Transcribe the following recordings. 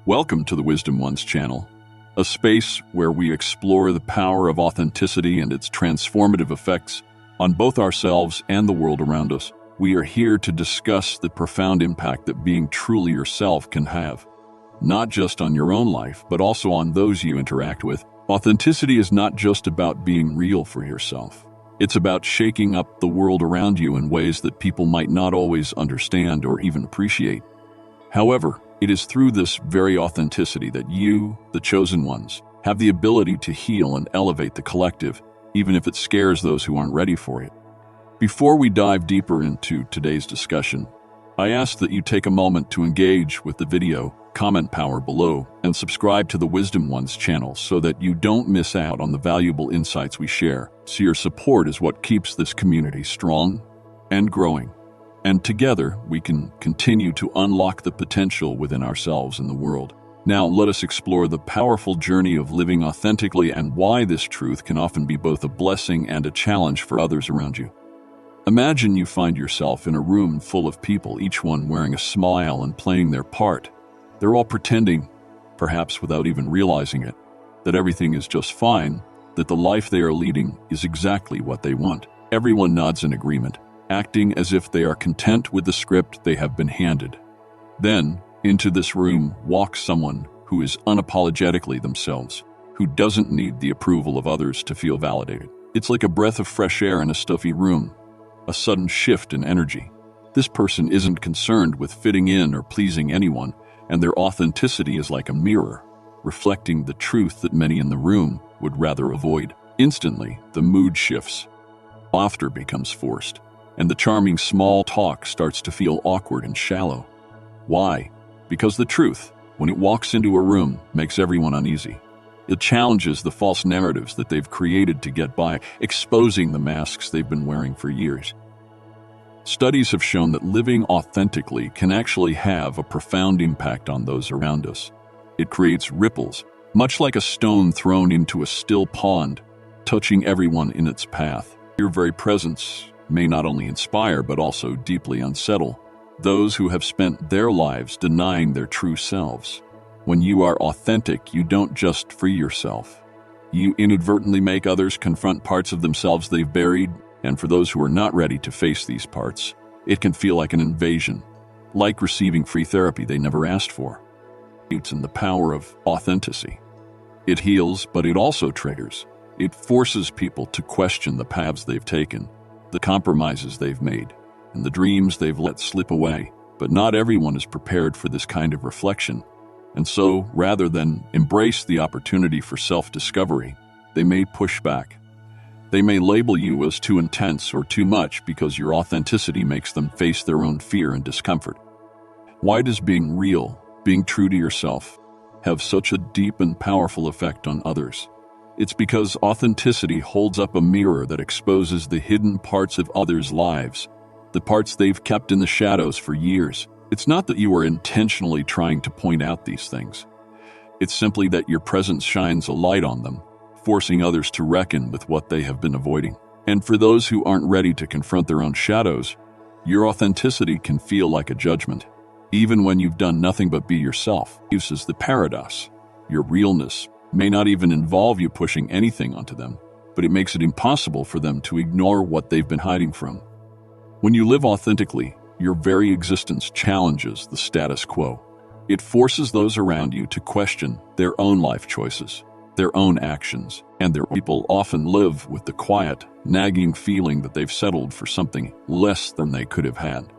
Welcome to the Wisdom Ones channel, a space where we explore the power of authenticity and its transformative effects on both ourselves and the world around us. We are here to discuss the profound impact that being truly yourself can have, not just on your own life, but also on those you interact with. Authenticity is not just about being real for yourself. It's about shaking up the world around you in ways that people might not always understand or even appreciate. However, it is through this very authenticity that you, the chosen ones, have the ability to heal and elevate the collective, even if it scares those who aren't ready for it. Before we dive deeper into today's discussion, I ask that you take a moment to engage with the video, comment power below, and subscribe to the Wisdom Ones channel so that you don't miss out on the valuable insights we share. So your support is what keeps this community strong and growing. And together, we can continue to unlock the potential within ourselves and the world. Now, let us explore the powerful journey of living authentically and why this truth can often be both a blessing and a challenge for others around you. Imagine you find yourself in a room full of people, each one wearing a smile and playing their part. They're all pretending, perhaps without even realizing it, that everything is just fine, that the life they are leading is exactly what they want. Everyone nods in agreement, acting as if they are content with the script they have been handed. Then, into this room walks someone who is unapologetically themselves, who doesn't need the approval of others to feel validated. It's like a breath of fresh air in a stuffy room, a sudden shift in energy. This person isn't concerned with fitting in or pleasing anyone, and their authenticity is like a mirror, reflecting the truth that many in the room would rather avoid. Instantly, the mood shifts. Laughter becomes forced, and the charming small talk starts to feel awkward and shallow. Why? Because the truth, when it walks into a room, makes everyone uneasy. It challenges the false narratives that they've created to get by, exposing the masks they've been wearing for years. Studies have shown that living authentically can actually have a profound impact on those around us. It creates ripples, much like a stone thrown into a still pond, touching everyone in its path. Your very presence may not only inspire but also deeply unsettle those who have spent their lives denying their true selves. When you are authentic, you don't just free yourself. You inadvertently make others confront parts of themselves they've buried, and for those who are not ready to face these parts, it can feel like an invasion, like receiving free therapy they never asked for. It's in the power of authenticity. It heals, but it also triggers. It forces people to question the paths they've taken, the compromises they've made, and the dreams they've let slip away. But not everyone is prepared for this kind of reflection. And so, rather than embrace the opportunity for self-discovery, they may push back. They may label you as too intense or too much because your authenticity makes them face their own fear and discomfort. Why does being real, being true to yourself, have such a deep and powerful effect on others? It's because authenticity holds up a mirror that exposes the hidden parts of others' lives, the parts they've kept in the shadows for years. It's not that you are intentionally trying to point out these things. It's simply that your presence shines a light on them, forcing others to reckon with what they have been avoiding. And for those who aren't ready to confront their own shadows, your authenticity can feel like a judgment, even when you've done nothing but be yourself. This is the paradox. Your realness may not even involve you pushing anything onto them, but it makes it impossible for them to ignore what they've been hiding from. When you live authentically, your very existence challenges the status quo. It forces those around you to question their own life choices, their own actions, and their people often live with the quiet, nagging feeling that they've settled for something less than they could have had,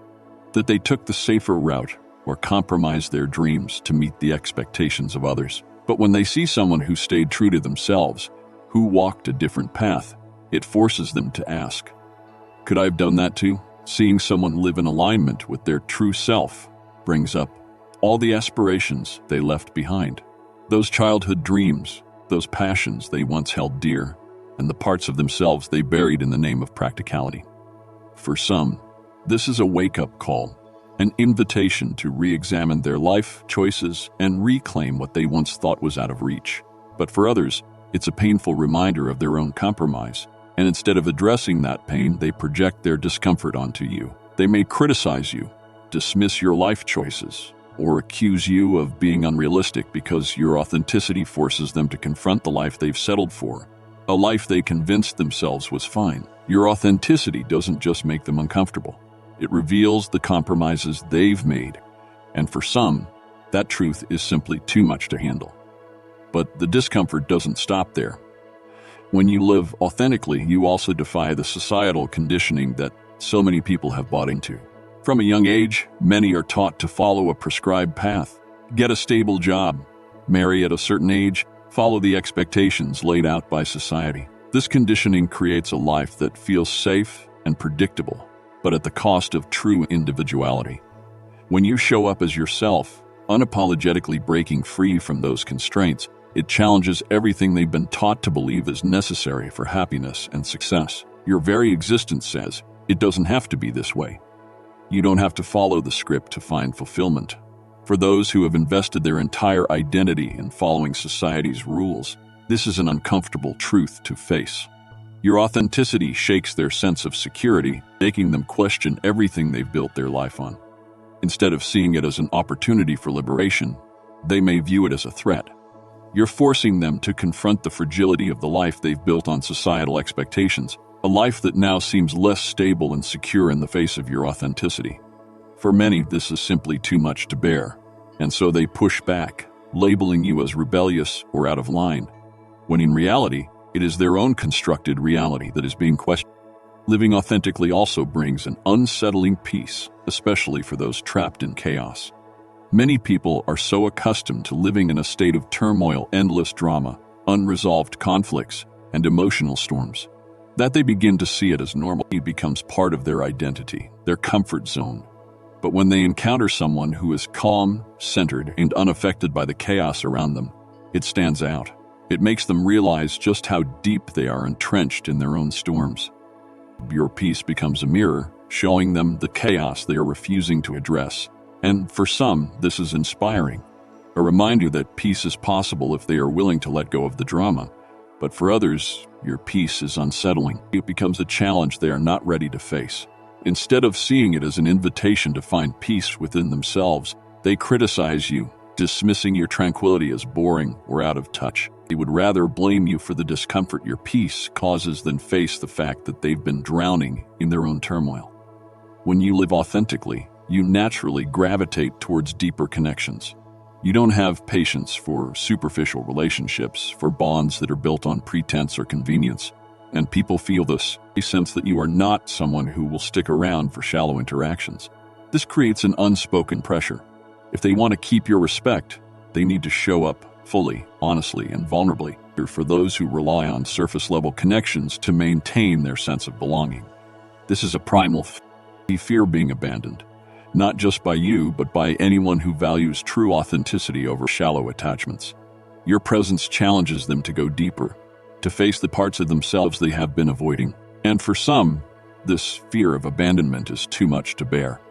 that they took the safer route or compromised their dreams to meet the expectations of others. But when they see someone who stayed true to themselves, who walked a different path, it forces them to ask, could I have done that too? Seeing someone live in alignment with their true self brings up all the aspirations they left behind, those childhood dreams, those passions they once held dear, and the parts of themselves they buried in the name of practicality. For some, this is a wake-up call, an invitation to re-examine their life choices and reclaim what they once thought was out of reach. But for others, it's a painful reminder of their own compromise, and instead of addressing that pain, they project their discomfort onto you. They may criticize you, dismiss your life choices, or accuse you of being unrealistic because your authenticity forces them to confront the life they've settled for, a life they convinced themselves was fine. Your authenticity doesn't just make them uncomfortable. It reveals the compromises they've made, and for some, that truth is simply too much to handle. But the discomfort doesn't stop there. When you live authentically, you also defy the societal conditioning that so many people have bought into. From a young age, many are taught to follow a prescribed path, get a stable job, marry at a certain age, follow the expectations laid out by society. This conditioning creates a life that feels safe and predictable, but at the cost of true individuality. When you show up as yourself, unapologetically breaking free from those constraints, it challenges everything they've been taught to believe is necessary for happiness and success. Your very existence says, it doesn't have to be this way. You don't have to follow the script to find fulfillment. For those who have invested their entire identity in following society's rules, this is an uncomfortable truth to face. Your authenticity shakes their sense of security, making them question everything they've built their life on. Instead of seeing it as an opportunity for liberation, they may view it as a threat. You're forcing them to confront the fragility of the life they've built on societal expectations, a life that now seems less stable and secure in the face of your authenticity. For many, this is simply too much to bear, and so they push back, labeling you as rebellious or out of line, when in reality, it is their own constructed reality that is being questioned. Living authentically also brings an unsettling peace, especially for those trapped in chaos. Many people are so accustomed to living in a state of turmoil, endless drama, unresolved conflicts, and emotional storms, that they begin to see it as normal. It becomes part of their identity, their comfort zone. But when they encounter someone who is calm, centered, and unaffected by the chaos around them, it stands out. It makes them realize just how deep they are entrenched in their own storms. Your peace becomes a mirror, showing them the chaos they are refusing to address. And for some, this is inspiring, a reminder that peace is possible if they are willing to let go of the drama. But for others, your peace is unsettling. It becomes a challenge they are not ready to face. Instead of seeing it as an invitation to find peace within themselves, they criticize you, dismissing your tranquility as boring or out of touch. They would rather blame you for the discomfort your peace causes than face the fact that they've been drowning in their own turmoil. When you live authentically, you naturally gravitate towards deeper connections. You don't have patience for superficial relationships, for bonds that are built on pretense or convenience. And people feel this. They sense that you are not someone who will stick around for shallow interactions. This creates an unspoken pressure. If they want to keep your respect, they need to show up fully, honestly, and vulnerably. For those who rely on surface-level connections to maintain their sense of belonging. This is a primal fear being abandoned. Not just by you, but by anyone who values true authenticity over shallow attachments. Your presence challenges them to go deeper, to face the parts of themselves they have been avoiding. And for some, this fear of abandonment is too much to bear.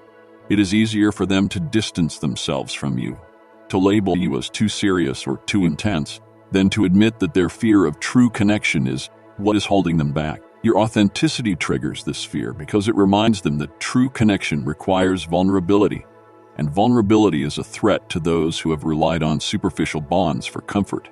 It is easier for them to distance themselves from you, to label you as too serious or too intense, than to admit that their fear of true connection is what is holding them back. Your authenticity triggers this fear because it reminds them that true connection requires vulnerability, and vulnerability is a threat to those who have relied on superficial bonds for comfort.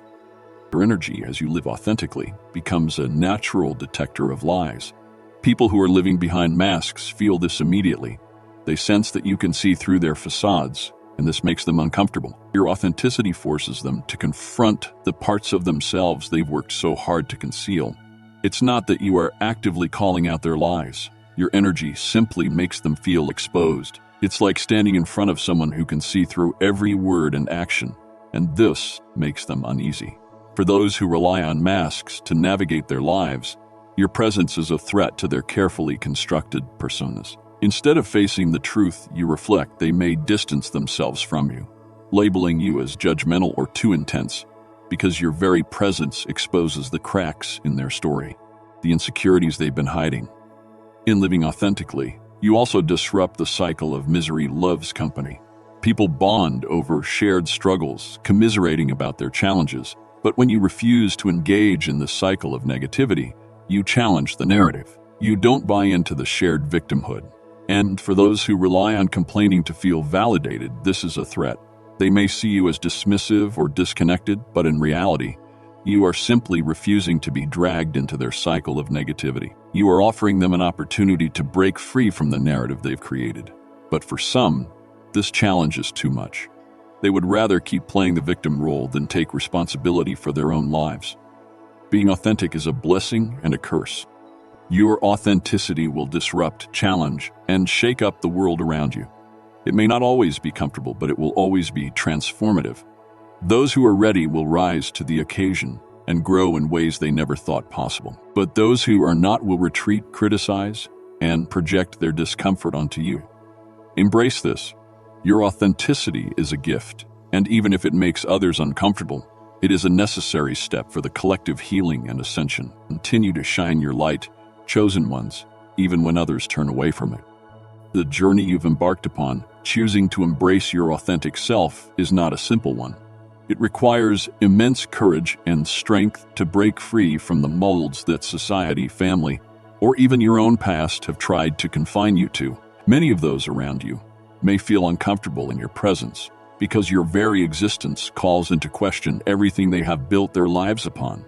Your energy, as you live authentically, becomes a natural detector of lies. People who are living behind masks feel this immediately. They sense that you can see through their facades, and this makes them uncomfortable. Your authenticity forces them to confront the parts of themselves they've worked so hard to conceal. It's not that you are actively calling out their lies. Your energy simply makes them feel exposed. It's like standing in front of someone who can see through every word and action, and this makes them uneasy. For those who rely on masks to navigate their lives, your presence is a threat to their carefully constructed personas. Instead of facing the truth you reflect, they may distance themselves from you, labeling you as judgmental or too intense, because your very presence exposes the cracks in their story, the insecurities they've been hiding. In living authentically, you also disrupt the cycle of misery loves company. People bond over shared struggles, commiserating about their challenges. But when you refuse to engage in the cycle of negativity, you challenge the narrative. You don't buy into the shared victimhood. And for those who rely on complaining to feel validated, this is a threat. They may see you as dismissive or disconnected, but in reality, you are simply refusing to be dragged into their cycle of negativity. You are offering them an opportunity to break free from the narrative they've created. But for some, this challenge is too much. They would rather keep playing the victim role than take responsibility for their own lives. Being authentic is a blessing and a curse. Your authenticity will disrupt, challenge, and shake up the world around you. It may not always be comfortable, but it will always be transformative. Those who are ready will rise to the occasion and grow in ways they never thought possible. But those who are not will retreat, criticize, and project their discomfort onto you. Embrace this. Your authenticity is a gift, and even if it makes others uncomfortable, it is a necessary step for the collective healing and ascension. Continue to shine your light, chosen ones, even when others turn away from it. The journey you've embarked upon, choosing to embrace your authentic self, is not a simple one. It requires immense courage and strength to break free from the molds that society, family, or even your own past have tried to confine you to. Many of those around you may feel uncomfortable in your presence because your very existence calls into question everything they have built their lives upon.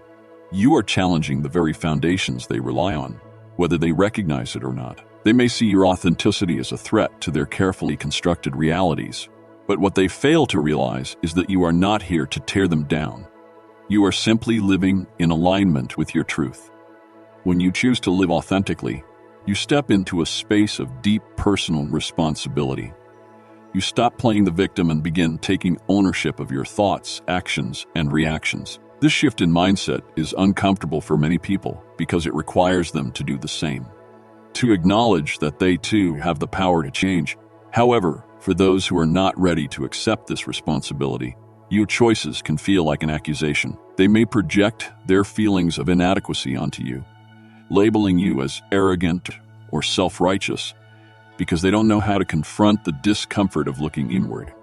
You are challenging the very foundations they rely on, whether they recognize it or not. They may see your authenticity as a threat to their carefully constructed realities, but what they fail to realize is that you are not here to tear them down. You are simply living in alignment with your truth. When you choose to live authentically, you step into a space of deep personal responsibility. You stop playing the victim and begin taking ownership of your thoughts, actions, and reactions. This shift in mindset is uncomfortable for many people because it requires them to do the same, to acknowledge that they too have the power to change. However, for those who are not ready to accept this responsibility, your choices can feel like an accusation. They may project their feelings of inadequacy onto you, labeling you as arrogant or self-righteous because they don't know how to confront the discomfort of looking inward.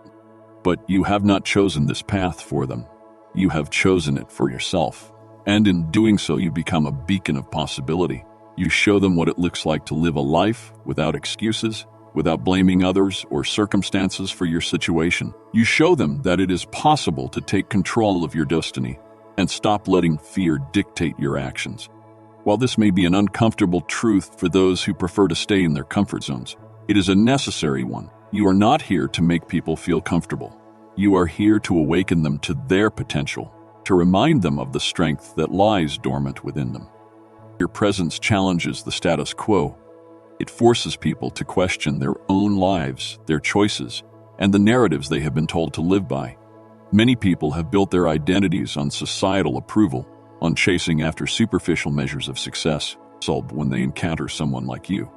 But you have not chosen this path for them. You have chosen it for yourself. And in doing so, you become a beacon of possibility. You show them what it looks like to live a life without excuses, without blaming others or circumstances for your situation. You show them that it is possible to take control of your destiny and stop letting fear dictate your actions. While this may be an uncomfortable truth for those who prefer to stay in their comfort zones, it is a necessary one. You are not here to make people feel comfortable. You are here to awaken them to their potential, to remind them of the strength that lies dormant within them. Your presence challenges the status quo. It forces people to question their own lives, their choices, and the narratives they have been told to live by. Many people have built their identities on societal approval, on chasing after superficial measures of success, when they encounter someone like you.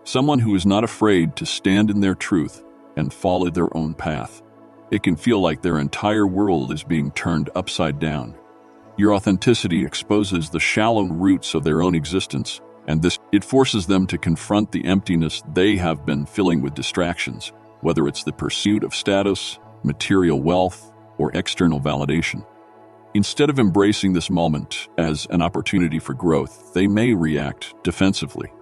Someone who is not afraid to stand in their truth and follow their own path. It can feel like their entire world is being turned upside down. Your authenticity exposes the shallow roots of their own existence, and it forces them to confront the emptiness they have been filling with distractions, whether it's the pursuit of status, material wealth, or external validation. Instead of embracing this moment as an opportunity for growth, they may react defensively.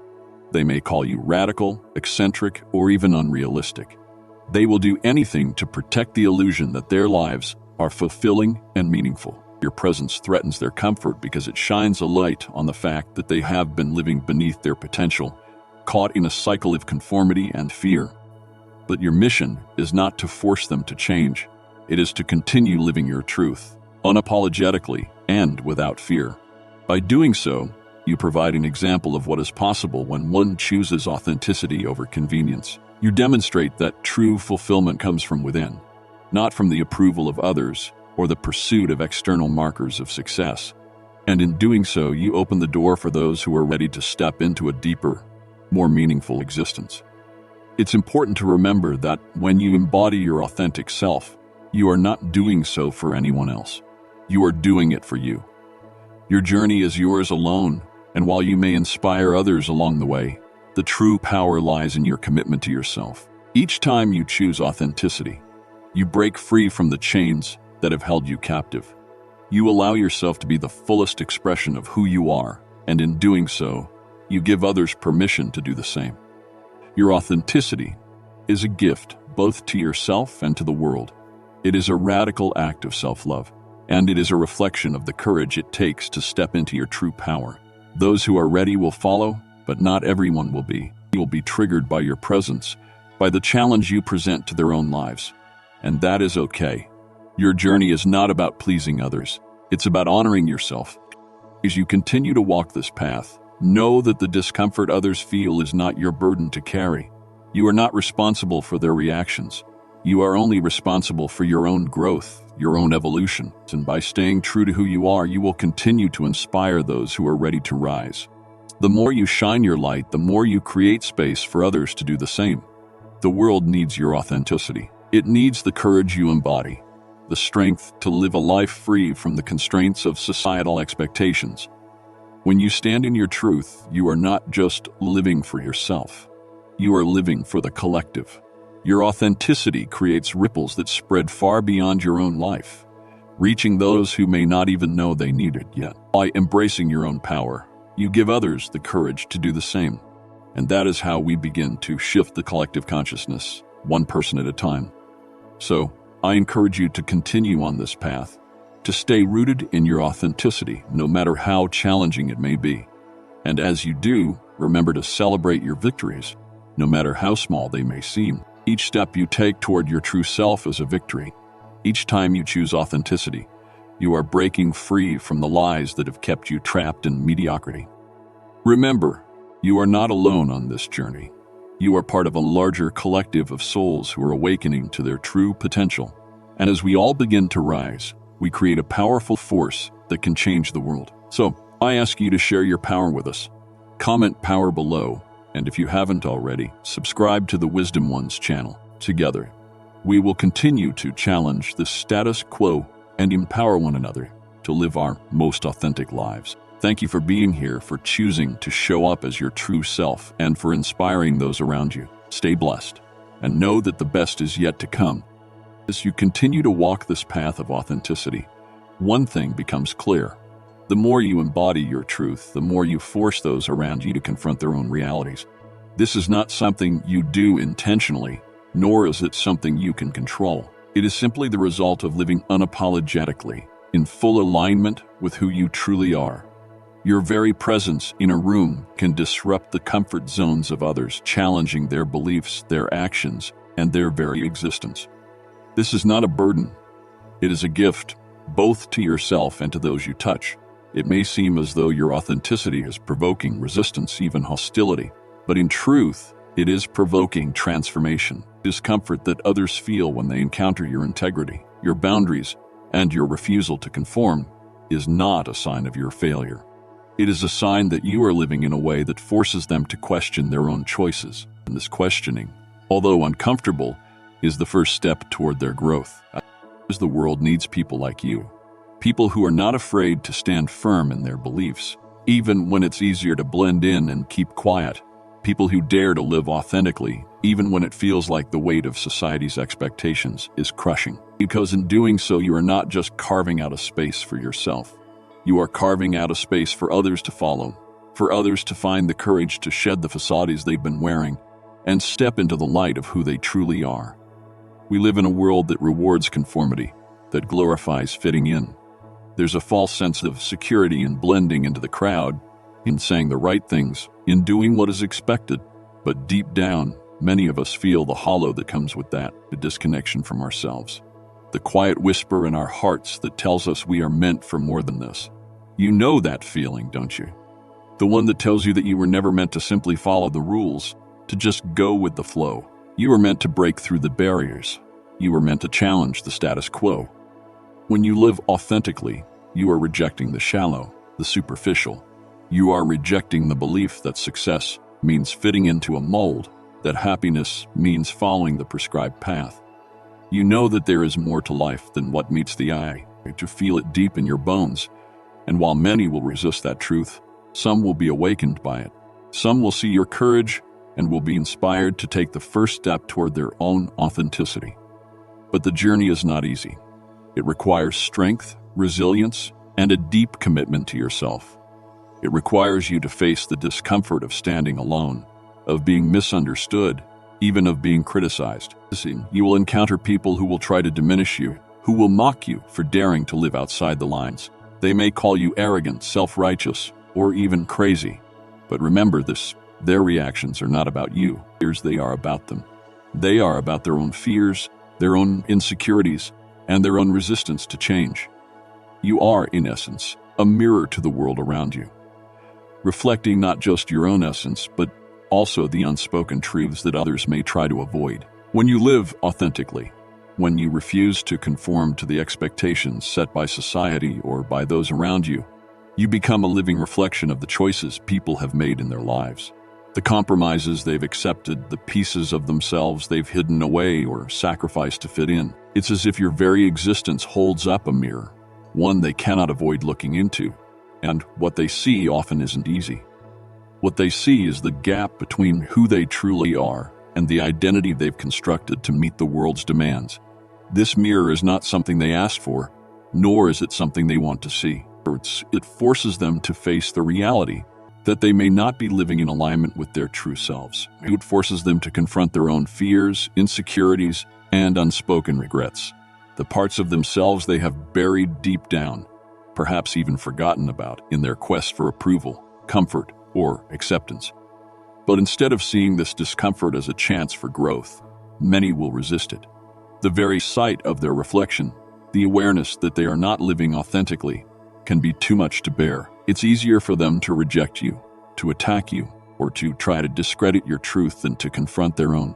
They may call you radical, eccentric, or even unrealistic. They will do anything to protect the illusion that their lives are fulfilling and meaningful. Your presence threatens their comfort because it shines a light on the fact that they have been living beneath their potential, caught in a cycle of conformity and fear. But your mission is not to force them to change. It is to continue living your truth, unapologetically and without fear. By doing so, you provide an example of what is possible when one chooses authenticity over convenience. You demonstrate that true fulfillment comes from within, not from the approval of others or the pursuit of external markers of success. And in doing so, you open the door for those who are ready to step into a deeper, more meaningful existence. It's important to remember that when you embody your authentic self, you are not doing so for anyone else. You are doing it for you. Your journey is yours alone, and while you may inspire others along the way, the true power lies in your commitment to yourself. Each time you choose authenticity, you break free from the chains that have held you captive. You allow yourself to be the fullest expression of who you are, and in doing so, you give others permission to do the same. Your authenticity is a gift both to yourself and to the world. It is a radical act of self-love, and it is a reflection of the courage it takes to step into your true power. Those who are ready will follow, but not everyone will be. They will be triggered by your presence, by the challenge you present to their own lives. And that is okay. Your journey is not about pleasing others. It's about honoring yourself. As you continue to walk this path, know that the discomfort others feel is not your burden to carry. You are not responsible for their reactions. You are only responsible for your own growth, your own evolution. And by staying true to who you are, you will continue to inspire those who are ready to rise. The more you shine your light, the more you create space for others to do the same. The world needs your authenticity. It needs the courage you embody, the strength to live a life free from the constraints of societal expectations. When you stand in your truth, you are not just living for yourself. You are living for the collective. Your authenticity creates ripples that spread far beyond your own life, reaching those who may not even know they need it yet. By embracing your own power, you give others the courage to do the same. And that is how we begin to shift the collective consciousness, one person at a time. So, I encourage you to continue on this path, to stay rooted in your authenticity, no matter how challenging it may be. And as you do, remember to celebrate your victories, no matter how small they may seem. Each step you take toward your true self is a victory. Each time you choose authenticity, you are breaking free from the lies that have kept you trapped in mediocrity. Remember, you are not alone on this journey. You are part of a larger collective of souls who are awakening to their true potential. And as we all begin to rise, we create a powerful force that can change the world. So, I ask you to share your power with us. Comment power below, and if you haven't already, subscribe to the Wisdom Ones channel. Together, we will continue to challenge the status quo and empower one another to live our most authentic lives. Thank you for being here, for choosing to show up as your true self, and for inspiring those around you. Stay blessed, and know that the best is yet to come. As you continue to walk this path of authenticity, one thing becomes clear. The more you embody your truth, the more you force those around you to confront their own realities. This is not something you do intentionally, nor is it something you can control. It is simply the result of living unapologetically, in full alignment with who you truly are. Your very presence in a room can disrupt the comfort zones of others, challenging their beliefs, their actions, and their very existence. This is not a burden. It is a gift, both to yourself and to those you touch. It may seem as though your authenticity is provoking resistance, even hostility, but in truth, it is provoking transformation. Discomfort that others feel when they encounter your integrity, your boundaries, and your refusal to conform is not a sign of your failure. It is a sign that you are living in a way that forces them to question their own choices. And this questioning, although uncomfortable, is the first step toward their growth. The world needs people like you. People who are not afraid to stand firm in their beliefs, even when it's easier to blend in and keep quiet. People who dare to live authentically, even when it feels like the weight of society's expectations is crushing. Because in doing so, you are not just carving out a space for yourself. You are carving out a space for others to follow, for others to find the courage to shed the facades they've been wearing and step into the light of who they truly are. We live in a world that rewards conformity, that glorifies fitting in. There's a false sense of security in blending into the crowd, in saying the right things, in doing what is expected. But deep down, many of us feel the hollow that comes with that, the disconnection from ourselves. The quiet whisper in our hearts that tells us we are meant for more than this. You know that feeling, don't you? The one that tells you that you were never meant to simply follow the rules, to just go with the flow. You were meant to break through the barriers. You were meant to challenge the status quo. When you live authentically, you are rejecting the shallow, the superficial. You are rejecting the belief that success means fitting into a mold, that happiness means following the prescribed path. You know that there is more to life than what meets the eye, to feel it deep in your bones. And while many will resist that truth, some will be awakened by it. Some will see your courage and will be inspired to take the first step toward their own authenticity. But the journey is not easy. It requires strength, resilience, and a deep commitment to yourself. It requires you to face the discomfort of standing alone, of being misunderstood, even of being criticized. You will encounter people who will try to diminish you, who will mock you for daring to live outside the lines. They may call you arrogant, self-righteous, or even crazy. But remember this, their reactions are not about you. They are about them. They are about their own fears, their own insecurities, and their own resistance to change. You are, in essence, a mirror to the world around you, reflecting not just your own essence, but also the unspoken truths that others may try to avoid. When you live authentically, when you refuse to conform to the expectations set by society or by those around you, you become a living reflection of the choices people have made in their lives. The compromises they've accepted, the pieces of themselves they've hidden away or sacrificed to fit in. It's as if your very existence holds up a mirror, one they cannot avoid looking into, and what they see often isn't easy. What they see is the gap between who they truly are and the identity they've constructed to meet the world's demands. This mirror is not something they asked for, nor is it something they want to see. It forces them to face the reality that they may not be living in alignment with their true selves. It forces them to confront their own fears, insecurities, and unspoken regrets, the parts of themselves they have buried deep down, perhaps even forgotten about, in their quest for approval, comfort, or acceptance. But instead of seeing this discomfort as a chance for growth, many will resist it. The very sight of their reflection, the awareness that they are not living authentically, can be too much to bear. It's easier for them to reject you, to attack you, or to try to discredit your truth than to confront their own.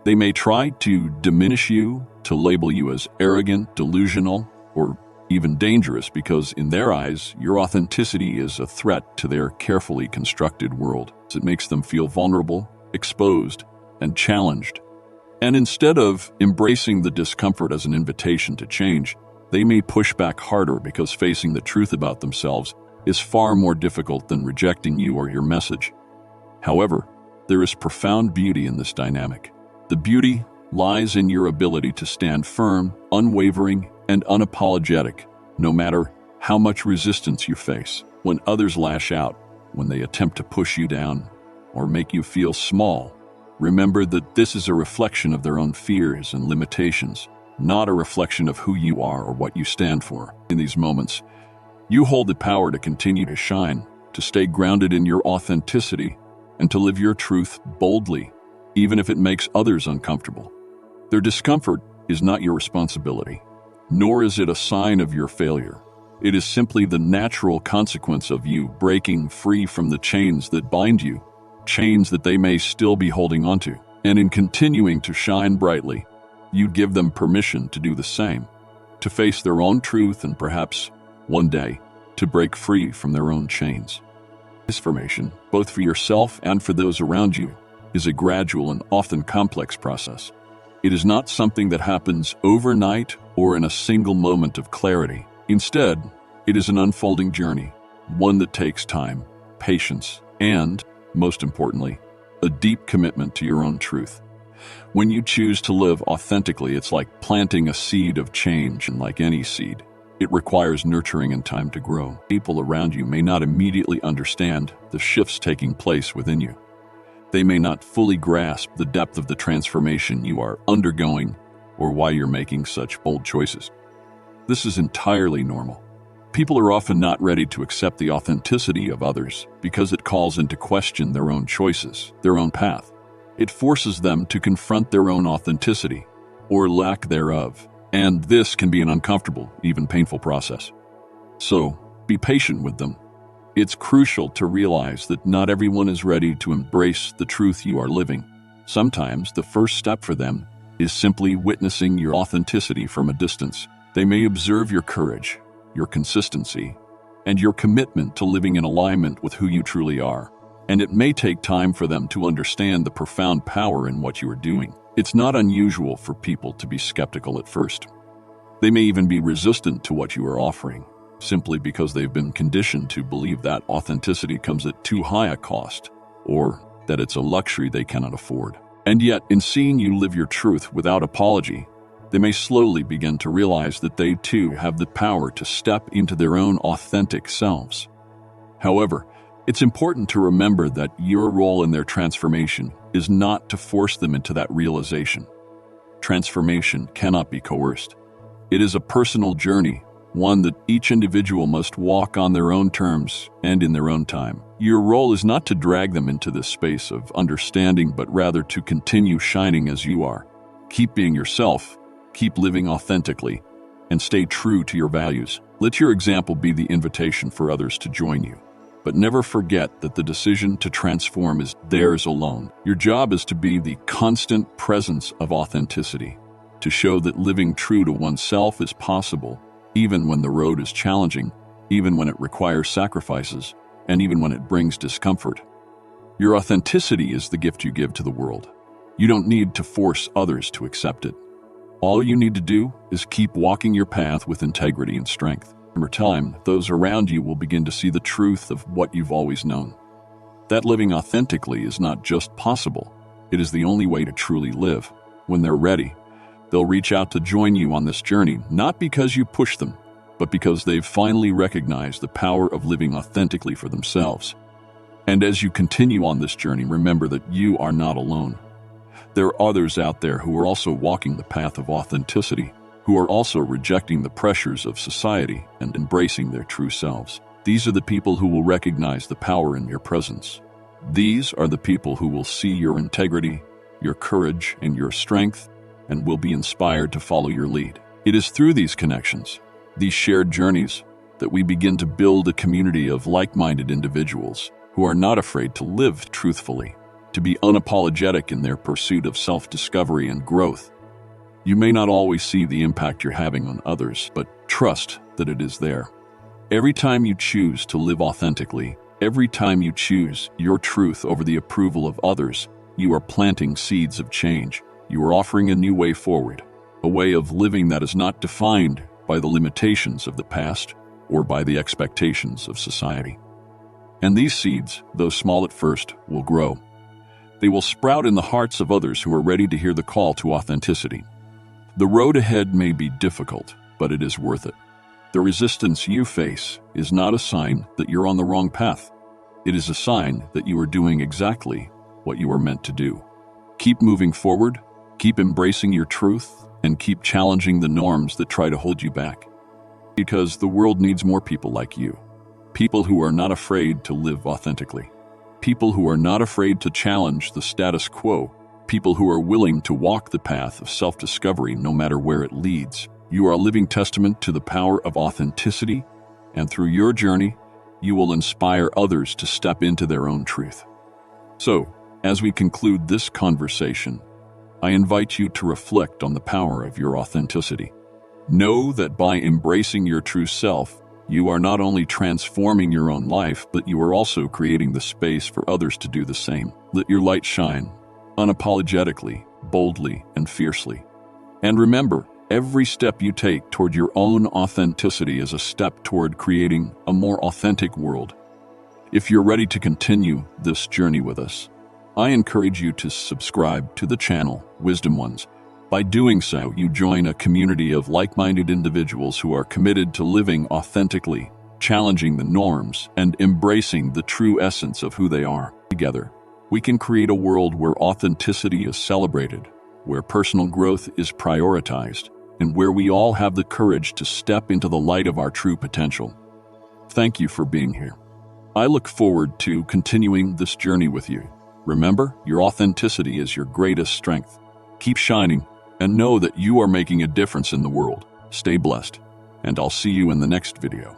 They may try to diminish you, to label you as arrogant, delusional, or even dangerous because, in their eyes, your authenticity is a threat to their carefully constructed world. It makes them feel vulnerable, exposed, and challenged. And instead of embracing the discomfort as an invitation to change, they may push back harder because facing the truth about themselves is far more difficult than rejecting you or your message. However, there is profound beauty in this dynamic. The beauty lies in your ability to stand firm, unwavering, and unapologetic, no matter how much resistance you face. When others lash out, when they attempt to push you down or make you feel small, remember that this is a reflection of their own fears and limitations, not a reflection of who you are or what you stand for. In these moments, you hold the power to continue to shine, to stay grounded in your authenticity, and to live your truth boldly, even if it makes others uncomfortable. Their discomfort is not your responsibility, nor is it a sign of your failure. It is simply the natural consequence of you breaking free from the chains that bind you, chains that they may still be holding onto. And in continuing to shine brightly, you give them permission to do the same, to face their own truth and perhaps, one day, to break free from their own chains. Transformation, both for yourself and for those around you, is a gradual and often complex process. It is not something that happens overnight or in a single moment of clarity. Instead, it is an unfolding journey, one that takes time, patience, and, most importantly, a deep commitment to your own truth. When you choose to live authentically, it's like planting a seed of change, and like any seed, it requires nurturing and time to grow. People around you may not immediately understand the shifts taking place within you. They may not fully grasp the depth of the transformation you are undergoing or why you're making such bold choices. This is entirely normal. People are often not ready to accept the authenticity of others because it calls into question their own choices, their own path. It forces them to confront their own authenticity, or lack thereof, and this can be an uncomfortable, even painful process. So, be patient with them. It's crucial to realize that not everyone is ready to embrace the truth you are living. Sometimes the first step for them is simply witnessing your authenticity from a distance. They may observe your courage, your consistency, and your commitment to living in alignment with who you truly are. And it may take time for them to understand the profound power in what you are doing. It's not unusual for people to be skeptical at first. They may even be resistant to what you are offering, simply because they've been conditioned to believe that authenticity comes at too high a cost, or that it's a luxury they cannot afford. And yet, in seeing you live your truth without apology, they may slowly begin to realize that they too have the power to step into their own authentic selves. However, it's important to remember that your role in their transformation is not to force them into that realization. Transformation cannot be coerced. It is a personal journey, one that each individual must walk on their own terms and in their own time. Your role is not to drag them into this space of understanding, but rather to continue shining as you are. Keep being yourself, keep living authentically, and stay true to your values. Let your example be the invitation for others to join you. But never forget that the decision to transform is theirs alone. Your job is to be the constant presence of authenticity, to show that living true to oneself is possible, even when the road is challenging, even when it requires sacrifices, and even when it brings discomfort. Your authenticity is the gift you give to the world. You don't need to force others to accept it. All you need to do is keep walking your path with integrity and strength. Over time, those around you will begin to see the truth of what you've always known. That living authentically is not just possible, it is the only way to truly live. When they're ready, they'll reach out to join you on this journey, not because you push them, but because they've finally recognized the power of living authentically for themselves. And as you continue on this journey, remember that you are not alone. There are others out there who are also walking the path of authenticity, who are also rejecting the pressures of society and embracing their true selves. These are the people who will recognize the power in your presence. These are the people who will see your integrity, your courage, and your strength, and will be inspired to follow your lead. It is through these connections, these shared journeys, that we begin to build a community of like-minded individuals who are not afraid to live truthfully, to be unapologetic in their pursuit of self-discovery and growth. You may not always see the impact you're having on others, but trust that it is there. Every time you choose to live authentically, every time you choose your truth over the approval of others, you are planting seeds of change. You are offering a new way forward, a way of living that is not defined by the limitations of the past or by the expectations of society. And these seeds, though small at first, will grow. They will sprout in the hearts of others who are ready to hear the call to authenticity. The road ahead may be difficult, but it is worth it. The resistance you face is not a sign that you're on the wrong path. It is a sign that you are doing exactly what you are meant to do. Keep moving forward, keep embracing your truth, and keep challenging the norms that try to hold you back. Because the world needs more people like you. People who are not afraid to live authentically. People who are not afraid to challenge the status quo. People who are willing to walk the path of self-discovery no matter where it leads. You are a living testament to the power of authenticity, and through your journey, you will inspire others to step into their own truth. So, as we conclude this conversation, I invite you to reflect on the power of your authenticity. Know that by embracing your true self, you are not only transforming your own life, but you are also creating the space for others to do the same. Let your light shine, unapologetically, boldly, and fiercely. And remember, every step you take toward your own authenticity is a step toward creating a more authentic world. If you're ready to continue this journey with us, I encourage you to subscribe to the channel, Wisdom Ones. By doing so, you join a community of like-minded individuals who are committed to living authentically, challenging the norms, and embracing the true essence of who they are. Together, we can create a world where authenticity is celebrated, where personal growth is prioritized, and where we all have the courage to step into the light of our true potential. Thank you for being here. I look forward to continuing this journey with you. Remember, your authenticity is your greatest strength. Keep shining, and know that you are making a difference in the world. Stay blessed, and I'll see you in the next video.